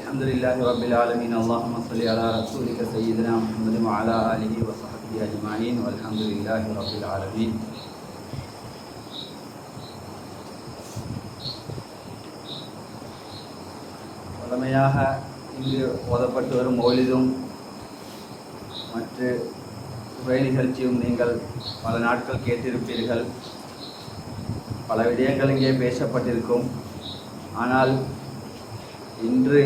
الحمد لله رب العالمين اللهم صل على رسولك سيدنا محمد وعلى آله وصحبه أجمعين والحمد لله رب العالمين. வழமையாக இங்கு ஓதப்பட்டு வரும் மௌலிதும் மற்ற உரை நிகழ்ச்சியும் நீங்கள் பல நாட்கள் கேட்டிருப்பீர்கள். பல விடயங்கள் இங்கே பேசப்பட்டிருக்கும். ஆனால் இன்று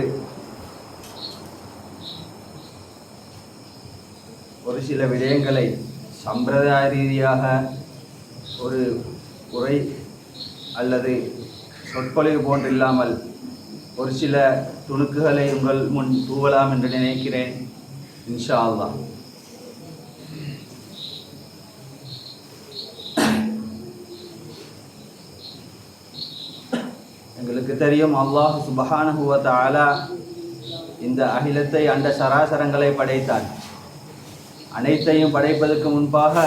ஒரு சில விடயங்களை சம்பிரதாய ரீதியாக ஒரு உரை அல்லது சொற்பொழிவு போன்றில்லாமல் ஒரு சில துணுக்குகளை உங்கள் முன் தூவலாம் என்று நினைக்கிறேன். இன்ஷா அல்லாஹ். எங்களுக்கு தெரியும், அல்லாஹ் சுப்ஹானஹு வ தஆலா இந்த அகிலத்தை அண்ட சராசரங்களை படைத்தான். அனைத்தையும் படைப்பதற்கு முன்பாக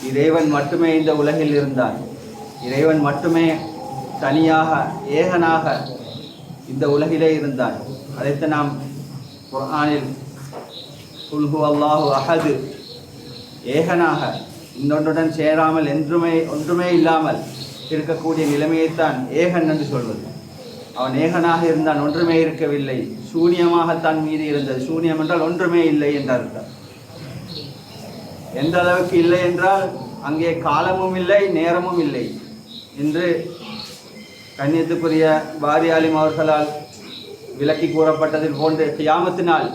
இறைவன் மட்டுமே இந்த உலகில் இருந்தான். இறைவன் மட்டுமே தனியாக ஏகனாக இந்த உலகிலே இருந்தான். அதைத்து நாம் குர்ஆனில் குல் ஹுவல்லாஹு அஹது, ஏகனாக இன்னொன்றுடன் சேராமல் ஒன்றுமே இல்லாமல் இருக்கக்கூடிய நிலைமையைத்தான் ஏகன் என்று சொல்வது. அவன் ஏகனாக இருந்தான், ஒன்றுமே இருக்கவில்லை. சூன்யமாகத்தான் மீது இருந்தது. சூன்யம் என்றால் ஒன்றுமே இல்லை என்ற அர்த்தம். எந்த அளவுக்கு இல்லை என்றால் அங்கே காலமும் இல்லை, நேரமும் இல்லை என்று கண்ணியத்துக்குரிய பாரி ஆலிம் அவர்களால் விளக்கி கூறப்பட்டதில் போன்று கியாமத்து நாள்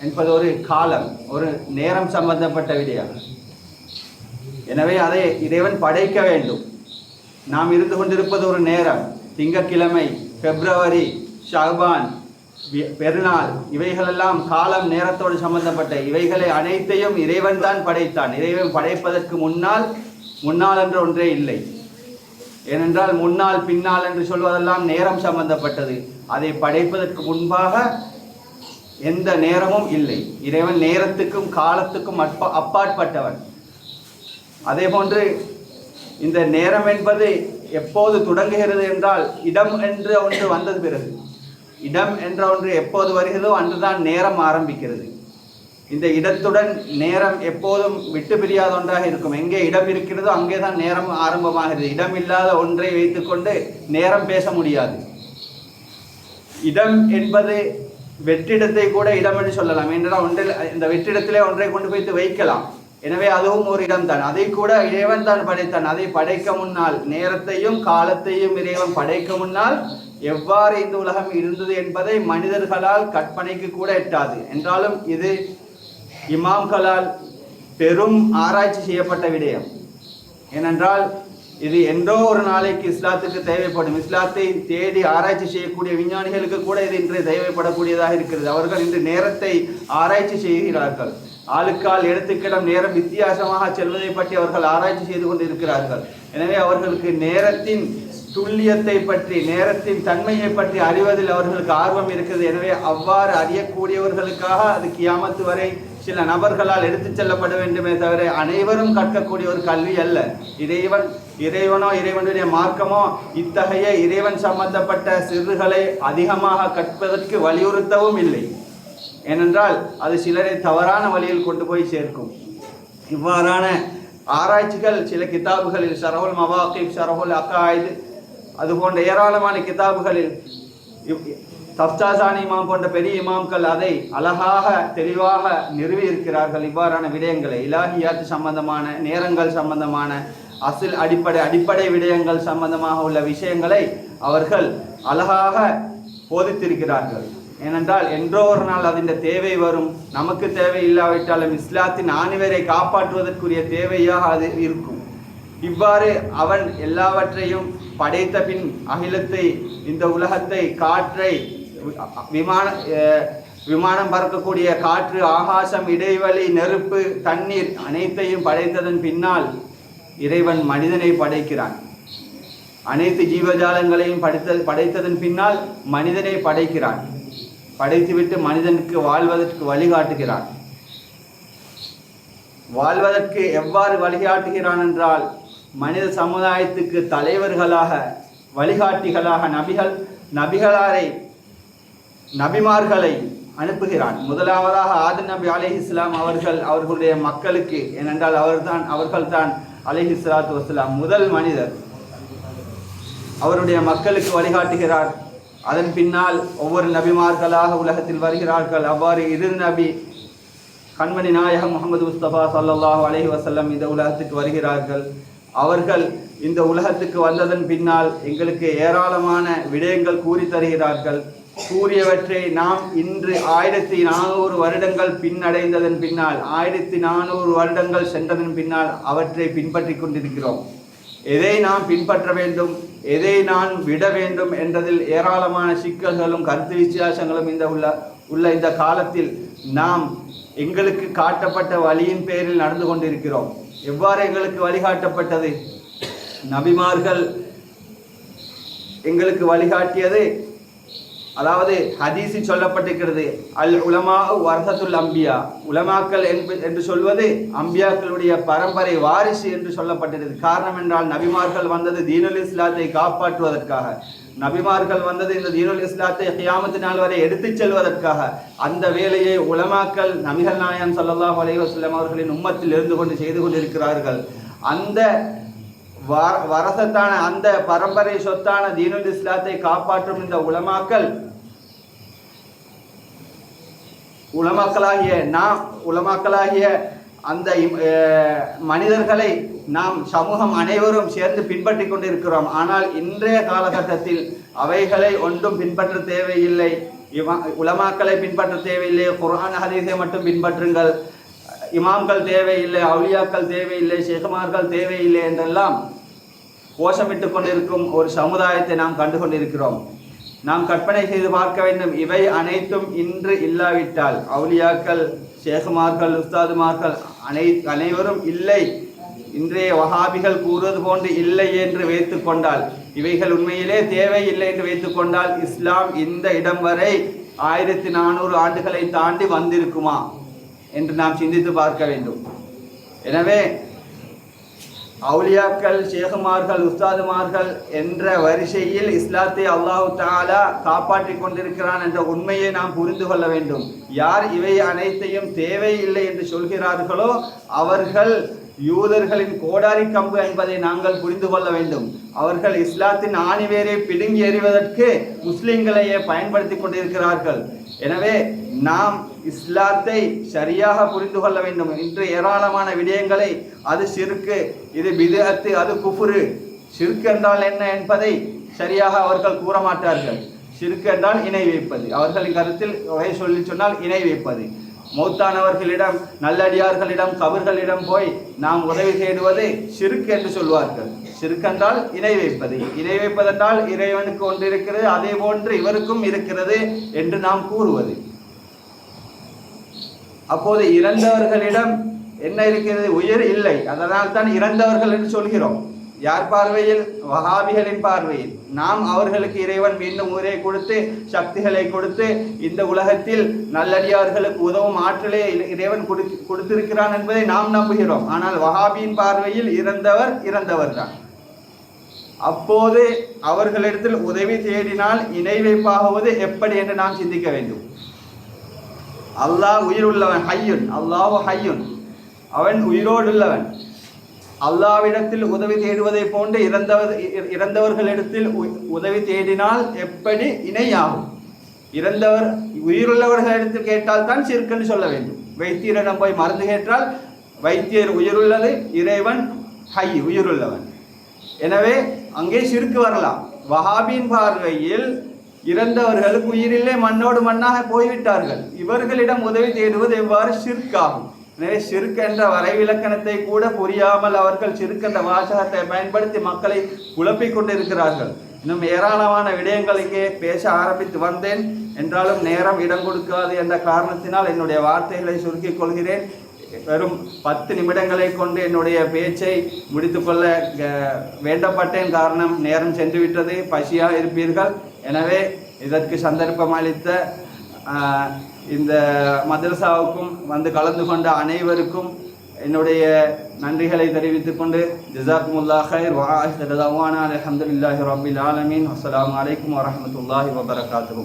என்பது ஒரு காலம், ஒரு நேரம் சம்பந்தப்பட்ட விடயம். எனவே அதை இறைவன் படைக்க வேண்டும். நாம் இருந்து கொண்டிருப்பது ஒரு நேரம். திங்கட்கிழமை, பிப்ரவரி, ஷஅபான், பெருநாள், இவைகளெல்லாம் காலம் நேரத்தோடு சம்பந்தப்பட்ட இவைகளை அனைத்தையும் இறைவன் தான் படைத்தான். இறைவன் படைப்பதற்கு முன்னால் என்று ஒன்றே இல்லை. ஏனென்றால் முன்னால் பின்னால் என்று சொல்வதெல்லாம் நேரம் சம்பந்தப்பட்டது. அதை படைப்பதற்கு முன்பாக எந்த நேரமும் இல்லை. இறைவன் நேரத்துக்கும் காலத்துக்கும் அப்பாற்பட்டவன். அதே போன்று இந்த நேரம் என்பது எப்போது தொடங்குகிறது என்றால் இடம் என்று ஒன்று வந்தது பிறகு. இடம் என்ற ஒன்று எப்போது வருகிறதோ அன்றுதான் நேரம் ஆரம்பிக்கிறது. இந்த இடத்துடன் நேரம் எப்போதும் விட்டு பிரியாத ஒன்றாக இருக்கும். எங்கே இடம் இருக்கிறதோ அங்கே தான் நேரம் ஆரம்பமாகிறது. இடம் இல்லாத ஒன்றை வைத்துக்கொண்டு நேரம் பேச முடியாது. இடம் என்பது வெற்றிடத்தை கூட இடம் என்று சொல்லலாம். என்றால் ஒன்றில் இந்த வெற்றிடத்திலே ஒன்றை கொண்டு போய் வைக்கலாம். எனவே அதுவும் ஒரு இடம்தான். அதை கூட இறைவன் தான் படைத்தான். அதை படைக்க முன்னால், நேரத்தையும் காலத்தையும் இறைவன் படைக்க முன்னால் எவ்வாறு இந்த உலகம் இருந்தது என்பதை மனிதர்களால் கற்பனைக்கு கூட எட்டாது. என்றாலும் இது இமாம்களால் பெரும் ஆராய்ச்சி செய்யப்பட்ட விடயம். ஏனென்றால் இது என்றோ ஒரு நாளைக்கு இஸ்லாத்துக்கு தேவைப்படும். இஸ்லாத்தை தேடி ஆராய்ச்சி செய்யக்கூடிய விஞ்ஞானிகளுக்கு கூட இது இன்று தேவைப்படக்கூடியதாக இருக்கிறது. அவர்கள் இன்று நேரத்தை ஆராய்ச்சி செய்கிறார்கள். ஆளுக்கால் எடுத்துக்கிடம் நேரம் வித்தியாசமாக செல்வதை பற்றி அவர்கள் ஆராய்ச்சி செய்து கொண்டு இருக்கிறார்கள். எனவே அவர்களுக்கு நேரத்தின் துல்லியத்தை பற்றி, நேரத்தின் தன்மையை பற்றி அறிவதில் அவர்களுக்கு ஆர்வம் இருக்கிறது. எனவே அவ்வாறு அறியக்கூடியவர்களுக்காக அது கியாமத்து வரை சில நபர்களால் எடுத்துச் செல்லப்பட வேண்டுமே தவிர அனைவரும் கற்கக்கூடிய ஒரு கல்வி அல்ல. இறைவனோ இறைவனுடைய மார்க்கமோ இத்தகைய இறைவன் சம்பந்தப்பட்ட சிறுகளை அதிகமாக கற்பதற்கு வலியுறுத்தவும் இல்லை. ஏனென்றால் அது சிலரை தவறான வழியில் கொண்டு போய் சேர்க்கும். இவ்வாறான ஆராய்ச்சிகள் சில கிதாபுகளில், ஷரஹுல் மவாகிப், ஷரஹுல் அகாயித், அதுபோன்ற ஏராளமான கிதாபுகளில் தஃப்தாசானி இமாம் போன்ற பெரிய இமாம்கள் அதை அழகாக தெளிவாக நிறுவி இருக்கிறார்கள். இவ்வாறான விடயங்களை, இலாஹியாத் சம்பந்தமான, நேரங்கள் சம்பந்தமான, அடிப்படை விடயங்கள் சம்பந்தமாக உள்ள விஷயங்களை அவர்கள் அழகாக போதித்திருக்கிறார்கள். ஏனென்றால் என்றோ ஒரு நாள் அதன் தேவை வரும். நமக்கு தேவை இல்லாவிட்டாலும் இஸ்லாத்தின் ஆணிவரை காப்பாற்றுவதற்குரிய தேவையாக அது இருக்கும். இவ்வாறு அவன் எல்லாவற்றையும் படைத்த பின் அகிலத்தை, இந்த உலகத்தை, காற்றை, விமானம் பறக்கக்கூடிய காற்று, ஆகாசம், இடைவெளி, நெருப்பு, தண்ணீர் அனைத்தையும் படைத்ததன் பின்னால் இறைவன் மனிதனை படைக்கிறான். அனைத்து ஜீவஜாலங்களையும் படைத்ததன் பின்னால் மனிதனை படைக்கிறான். படைத்துவிட்டு மனிதனுக்கு வாழ்வதற்கு வழிகாட்டுகிறான். வாழ்வதற்கு எவ்வாறு வழிகாட்டுகிறான் என்றால், மனித சமுதாயத்துக்கு தலைவர்களாக, வழிகாட்டிகளாக நபிகளாரை நபிமார்களை அனுப்புகிறான். முதலாவதாக ஆதம் நபி அலைஹிஸ்ஸலாம் அவர்களுடைய மக்களுக்கு, ஏனென்றால் அவர்கள்தான் அலைஹிஸ்ஸலாத்து வஸ்ஸலாம் முதல் மனிதர். அவருடைய மக்களுக்கு வழிகாட்டுகிறார். அதன் பின்னால் ஒவ்வொரு நபிமார்களாக உலகத்தில் வருகிறார்கள். அவ்வாறு இரு நபி கண்மணி நாயகம் முஹம்மது முஸ்தபா ஸல்லல்லாஹு அலைஹி வஸல்லம் இந்த உலகத்துக்கு வருகிறார்கள். அவர்கள் இந்த உலகத்துக்கு வந்ததன் பின்னால் எங்களுக்கு ஏராளமான விடயங்கள் கூறி தருகிறார்கள். கூறியவற்றை நாம் இன்று 1400 வருடங்கள் பின்னடைந்ததன் பின்னால், 1400 வருடங்கள் சென்றதன் பின்னால் அவற்றை பின்பற்றி கொண்டிருக்கிறோம். எதை நாம் பின்பற்ற வேண்டும், எதை நான் விட வேண்டும் என்றதில் ஏராளமான சிக்கல்களும் கருத்து வித்தியாசங்களும் இந்த காலத்தில் நாம் எங்களுக்கு காட்டப்பட்ட வழியின் பேரில் நடந்து கொண்டிருக்கிறோம். எவ்வாறு எங்களுக்கு வழிகாட்டப்பட்டது? நபிமார்கள் எங்களுக்கு வழிகாட்டியது, அதாவது ஹதீஸில் சொல்லப்பட்டிருக்கிறது, அல் உலமா வர்ஹத்துல் அம்பியா, உலமாக்கள் என்று சொல்வது அம்பியாக்களுடைய பரம்பரை வாரிசு என்று சொல்லப்பட்டிருக்கிறது. காரணம் என்றால் நபிமார்கள் வந்தது தீனுல் இஸ்லாத்தை காப்பாற்றுவதற்காக, நபிமார்கள் வந்தது இந்த தீனுல் இஸ்லாத்தை கியாமத்து நாள் வரை எடுத்துச் செல்வதற்காக. அந்த வேலையை உலமாக்கள் நபிகள் நாயகம் ஸல்லல்லாஹு அலைஹி வஸல்லம் அவர்களின் உம்மத்தில் இருந்து கொண்டு செய்து கொண்டிருக்கிறார்கள். அந்த வரசத்தான, அந்த பரம்பரை சொத்தான தீனுல் இஸ்லாத்தை காப்பாற்றும் இந்த உலமாக்களாகிய அந்த மனிதர்களை நாம் சமூகம் அனைவரும் சேர்ந்து பின்பற்றி கொண்டிருக்கிறோம். ஆனால் இன்றைய காலகட்டத்தில் அவைகளை ஒன்றும் பின்பற்ற தேவையில்லை, உலமாக்களை பின்பற்ற தேவையில்லை, குர்ஆன் ஹதீஸை மட்டும் பின்பற்றுங்கள், இமாம்கள் தேவையில்லை, அவுலியாக்கள் தேவையில்லை, ஷேகுமார்கள் தேவையில்லை என்றெல்லாம் கோஷமிட்டு கொண்டிருக்கும் ஒரு சமுதாயத்தை நாம் கண்டு கொண்டிருக்கிறோம். நாம் கற்பனை செய்து பார்க்க வேண்டும், இவை அனைத்தும் இன்று இல்லாவிட்டால், அவுலியாக்கள், ஷேகுமார்கள், உஸ்தாதுமார்கள் அனைவரும் இல்லை, இன்றைய வஹாபிகள் கூறுவது போன்று இல்லை என்று வைத்துக் கொண்டால், இவைகள் உண்மையிலே தேவையில்லை என்று வைத்துக் கொண்டால், இஸ்லாம் இந்த இடம் வரை 1400 ஆண்டுகளை தாண்டி வந்திருக்குமா என்று நாம் சிந்தித்து பார்க்க வேண்டும். எனவே அவுலியாக்கள், ஷேகுமார்கள், உஸ்தாதுமார்கள் என்ற வரிசையில் இஸ்லாத்தை அல்லாஹு தஆலா காப்பாற்றி கொண்டிருக்கிறான் என்ற உண்மையை நாம் புரிந்து கொள்ள வேண்டும். யார் இவை அனைத்தையும் தேவையில்லை என்று சொல்கிறார்களோ அவர்கள் யூதர்களின் கோடாரி கம்பு என்பதை நாங்கள் புரிந்து கொள்ள வேண்டும். அவர்கள் இஸ்லாத்தின் ஆணிவேரை பிடுங்கி எறிவதற்கு முஸ்லிம்களையே பயன்படுத்தி கொண்டிருக்கிறார்கள். எனவே நாம் இஸ்லாத்தை சரியாக புரிந்து கொள்ள வேண்டும். இன்று ஏராளமான விடயங்களை, அது ஷிர்க், இது பித்அத், அது குஃப்ரு, ஷிர்க் என்றால் என்ன என்பதை சரியாக அவர்கள் கூற மாட்டார்கள். ஷிர்க் என்றால் இணை வைப்பது, அவர்களின் கருத்தில் வகை சொல்லி சொன்னால் இணை வைப்பது. மௌத்தானவர்களிடம், நல்லடியார்களிடம், கபர்களிடம் போய் நாம் உதவி தேடுவது ஷிர்க் என்று சொல்வார்கள். ஷிர்க் என்றால் இணை வைப்பது, இணை வைப்பதென்றால் இறைவனுக்கு ஒன்று இருக்கிறது, அதே போன்று இவருக்கும் இருக்கிறது என்று நாம் கூறுவது. அப்போது இறந்தவர்களிடம் என்ன இருக்கிறது? உயிர் இல்லை, அதனால் தான் இறந்தவர்கள் என்று சொல்கிறோம். யார் பார்வையில்? வஹாபிகளின் பார்வையில். நாம் அவர்களுக்கு இறைவன் மீண்டும் உயிரை கொடுத்து, சக்திகளை கொடுத்து, இந்த உலகத்தில் நல்லடியார்களுக்கு உதவும் ஆற்றலை இறைவன் கொடுத்திருக்கிறான் என்பதை நாம் நம்புகிறோம். ஆனால் வஹாபியின் பார்வையில் இறந்தவர் தான். அப்போது அவர்களிடத்தில் உதவி தேடினால் இணை வைப்பாகுவது எப்படி என்று நாம் சிந்திக்க வேண்டும். அல்லாஹ் உயிர் உள்ளவன், ஹய்யுன், அல்லாஹு ஹய்யுன், அவன் உயிரோடு உள்ளவன். அல்லாஹ்விடத்தில் உதவி தேடுவதை போன்று இறந்தவர்களிடத்தில் உதவி தேடினால் எப்படி இணையாகும்? இறந்தவர் உயிருள்ளவர்களிடத்தில் கேட்டால் தான் ஷிர்க் சொல்ல வேண்டும். வைத்தியரிடம் போய் மருந்து கேட்டால் வைத்தியர் உயிருள்ளது, இறைவன் ஹய் உயிருள்ளவன். எனவே அங்கே ஷிர்க் வரலாம். வஹாபியின் பார்வையில் இறந்தவர்களுக்கு உயிரிலே மண்ணோடு மண்ணாக போய்விட்டார்கள், இவர்களிடம் உதவி தேடுவது எவ்வாறு ஷிர்க் ஆகும்? எனவே ஷிர்க் என்ற வரைவிலக்கணத்தை கூட புரியாமல் அவர்கள் ஷிர்க் என்ற வாசகத்தை பயன்படுத்தி மக்களை குழப்பிக் கொண்டிருக்கிறார்கள். இன்னும் ஏராளமான விடயங்கள் இங்கே பேச ஆரம்பித்து வந்தேன், என்றாலும் நேரம் இடம் கொடுக்காது என்ற காரணத்தினால் என்னுடைய வார்த்தைகளை சுருக்கிக் கொள்கிறேன். வெறும் 10 நிமிடங்களை கொண்டு என்னுடைய பேச்சை முடித்துக்கொள்ள வேண்டப்பட்டேன். காரணம் நேரம் சென்று விட்டது, பசியாக இருப்பீர்கள். எனவே இதற்கு சந்தர்ப்பம் அளித்த இந்த மதரசாவுக்கும் வந்து கலந்து கொண்ட அனைவருக்கும் என்னுடைய நன்றிகளை தெரிவித்துக் கொண்டு ஜஸாக்குமுல்லாஹ் கைர் வ ஆஹிரு தஅவானா அல்ஹம்துலில்லாஹி ரப்பில் ஆலமீன். அஸ்ஸலாமு அலைக்கும் வரஹ்மத்துல்லாஹி வபரகாத்துஹு.